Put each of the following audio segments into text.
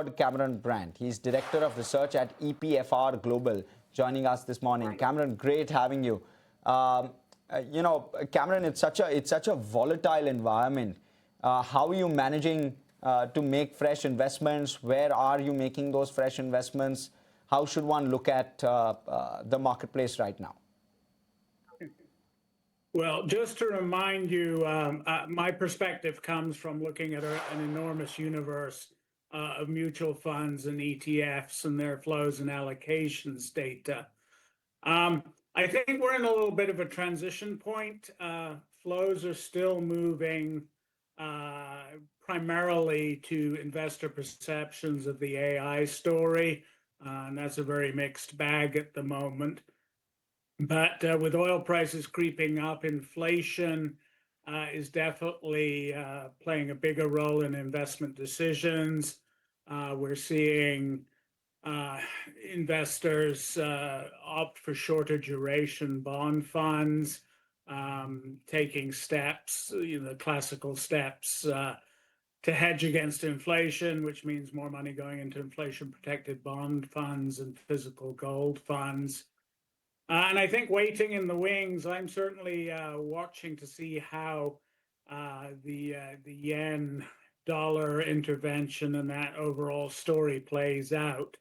aboard Cameron Brandt. He's Director of Research at EPFR Global, joining us this morning. Cameron, great having you. Cameron, it's such a volatile environment. How are you managing to make fresh investments? Where are you making those fresh investments? How should one look at the marketplace right now? Well, just to remind you, my perspective comes from looking at an enormous universe of mutual funds and ETFs and their flows and allocations data. I think we're in a little bit of a transition point. Flows are still moving primarily to investor perceptions of the AI story, and that's a very mixed bag at the moment. But with oil prices creeping up, inflation is definitely playing a bigger role in investment decisions. We're seeing investors opt for shorter duration bond funds, taking steps, the classical steps to hedge against inflation, which means more money going into inflation-protected bond funds and physical gold funds. And I think waiting in the wings, I'm certainly watching to see how the yen dollar intervention and that overall story plays out.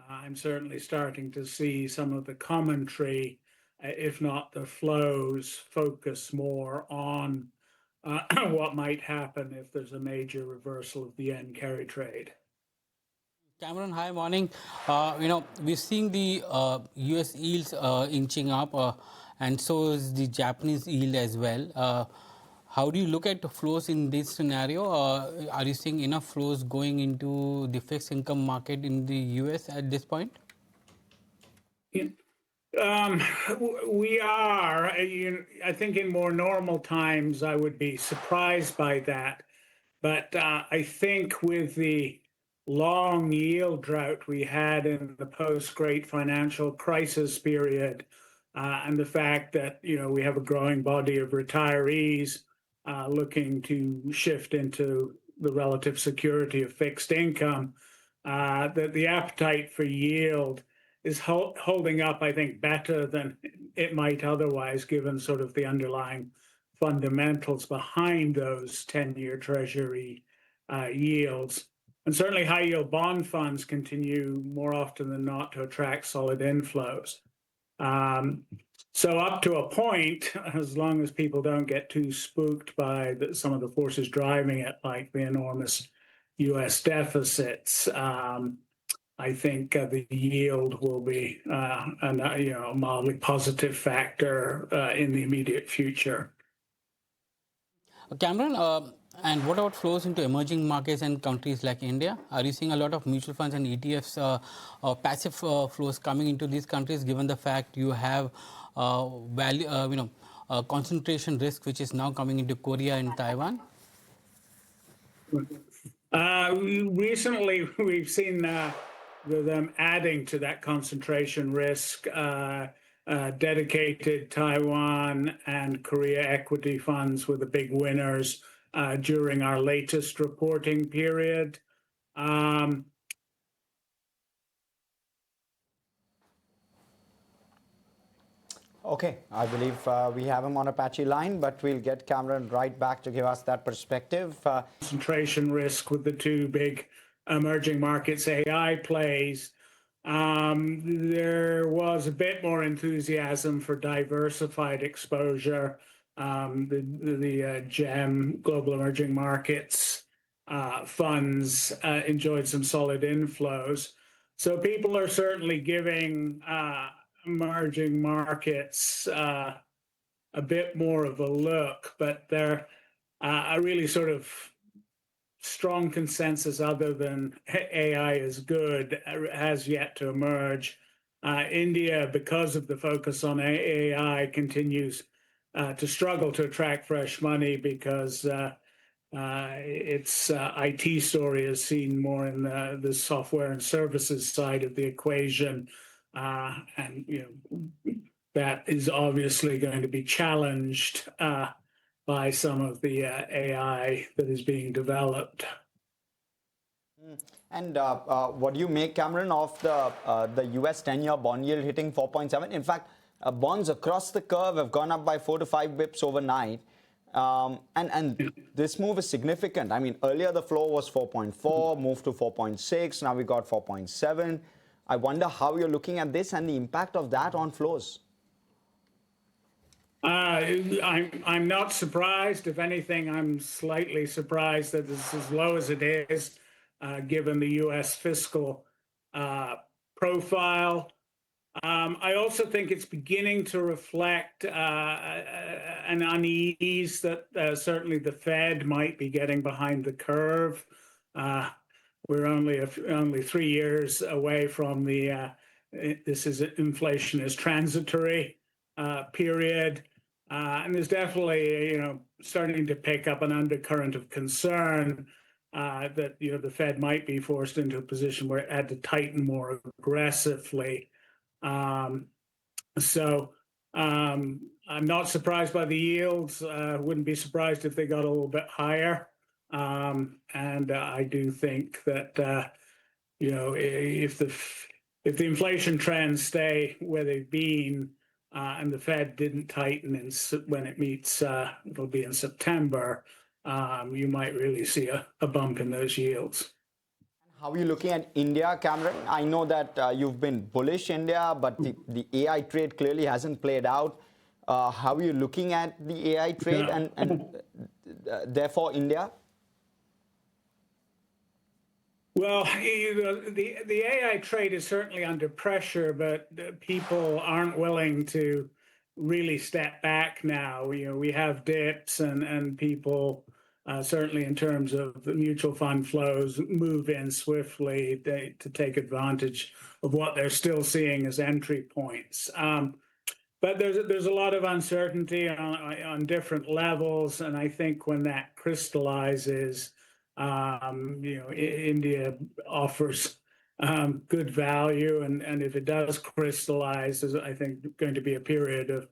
I'm certainly starting to see some of the commentary, if not the flows, focus more on what might happen if there's a major reversal of the yen carry trade. Cameron, hi, morning. We're seeing the U.S. yields inching up, and so is the Japanese yield as well. How do you look at the flows in this scenario? Are you seeing enough flows going into the fixed income market in the U.S. at this point? We are. I think in more normal times, I would be surprised by that. But I think with the long yield drought we had in the post-Great Financial Crisis period, and the fact that we have a growing body of retirees looking to shift into the relative security of fixed income, that the appetite for yield is holding up, I think, better than it might otherwise, given sort of the underlying fundamentals behind those 10-year Treasury yields. And certainly high-yield bond funds continue more often than not to attract solid inflows. So up to a point, as long as people don't get too spooked by some of the forces driving it, like the enormous U.S. deficits, I think the yield will be a mildly positive factor in the immediate future. Cameron, and what about flows into emerging markets and countries like India? Are you seeing a lot of mutual funds and ETFs, passive flows coming into these countries, given the fact you have concentration risk, which is now coming into Korea and Taiwan? Recently, we've seen them adding to that concentration risk. Dedicated Taiwan and Korea equity funds were the big winners during our latest reporting period. Okay, I believe we have him on a patchy line, but we'll get Cameron right back to give us that perspective. Concentration risk with the two big emerging markets AI plays. There was a bit more enthusiasm for diversified exposure. The GEM, Global Emerging Markets funds enjoyed some solid inflows. So people are certainly giving emerging markets a bit more of a look, but there a really sort of strong consensus other than AI is good has yet to emerge. India, because of the focus on AI, continues to struggle to attract fresh money because its IT story is seen more in the software and services side of the equation. And that is obviously going to be challenged by some of the AI that is being developed. And what do you make, Cameron, of the US 10-year bond yield hitting 4.7? In fact, bonds across the curve have gone up by 4 to 5 bips overnight. And this move is significant. I mean, earlier the floor was 4.4, moved to 4.6. Now we got 4.7. I wonder how you're looking at this and the impact of that on flows. I'm not surprised. If anything, I'm slightly surprised that it's as low as it is, given the U.S. fiscal profile. I also think it's beginning to reflect an unease that certainly the Fed might be getting behind the curve. We're only 3 years away from the inflation is transitory period. And there's definitely, starting to pick up an undercurrent of concern that, the Fed might be forced into a position where it had to tighten more aggressively. So I'm not surprised by the yields. Wouldn't be surprised if they got a little bit higher. And I do think that, if the inflation trends stay where they've been, and the Fed didn't tighten when it meets, it'll be in September, you might really see a bump in those yields. How are you looking at India, Cameron? I know that you've been bullish India, but the AI trade clearly hasn't played out. How are you looking at the AI trade and therefore India? Well, the AI trade is certainly under pressure, but people aren't willing to really step back now. We have dips and people, certainly in terms of the mutual fund flows, move in swiftly to take advantage of what they're still seeing as entry points. But there's a lot of uncertainty on different levels, and I think when that crystallizes, India offers good value, and if it does crystallize, there's, I think, going to be a period of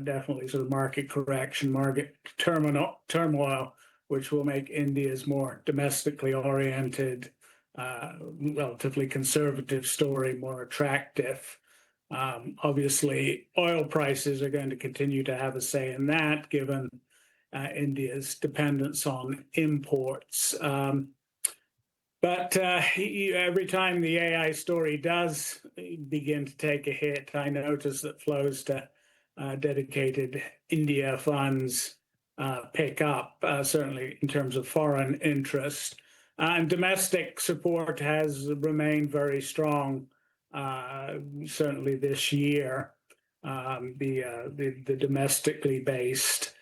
definitely sort of market correction, market turmoil, which will make India's more domestically oriented, relatively conservative story more attractive. Obviously, oil prices are going to continue to have a say in that, given India's dependence on imports. But every time the AI story does begin to take a hit, I notice that flows to dedicated India funds pick up, certainly in terms of foreign interest. And domestic support has remained very strong, certainly this year. The domestically based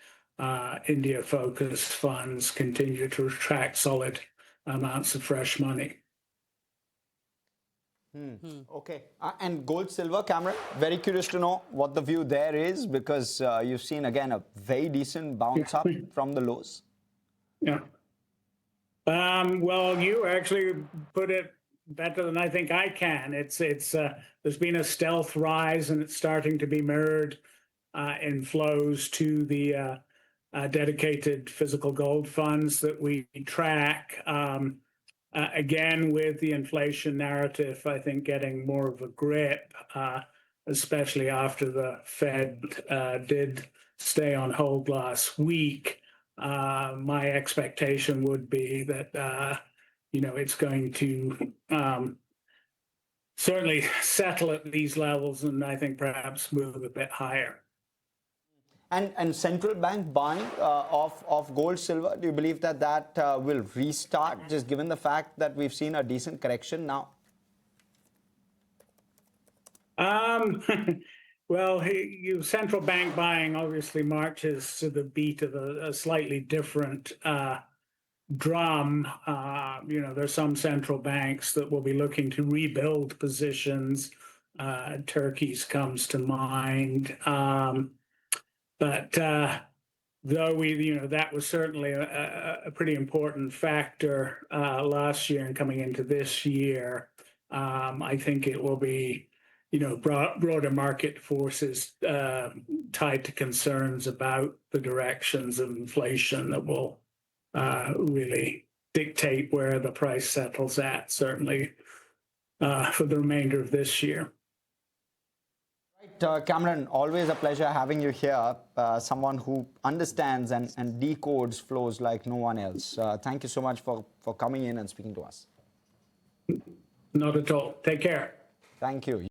India-focused funds continue to attract solid amounts of fresh money. Okay. And gold, silver, Cameron, very curious to know what the view there is, because you've seen, again, a very decent bounce up from the lows. Yeah. Well, you actually put it better than I think I can. There's been a stealth rise, and it's starting to be mirrored in flows to the dedicated physical gold funds that we track. Again, with the inflation narrative, I think getting more of a grip, especially after the Fed did stay on hold last week. My expectation would be that, it's going to certainly settle at these levels, and I think perhaps move a bit higher. And central bank buying of gold, silver, do you believe that will restart, just given the fact that we've seen a decent correction now? Well, central bank buying obviously marches to the beat of a slightly different drum. There's some central banks that will be looking to rebuild positions. Turkey's comes to mind. But though that was certainly a pretty important factor last year and coming into this year, I think it will be, broader market forces tied to concerns about the directions of inflation that will really dictate where the price settles at, certainly for the remainder of this year. Right, Cameron, always a pleasure having you here, someone who understands and decodes flows like no one else. Thank you so much for coming in and speaking to us. Not at all. Take care. Thank you.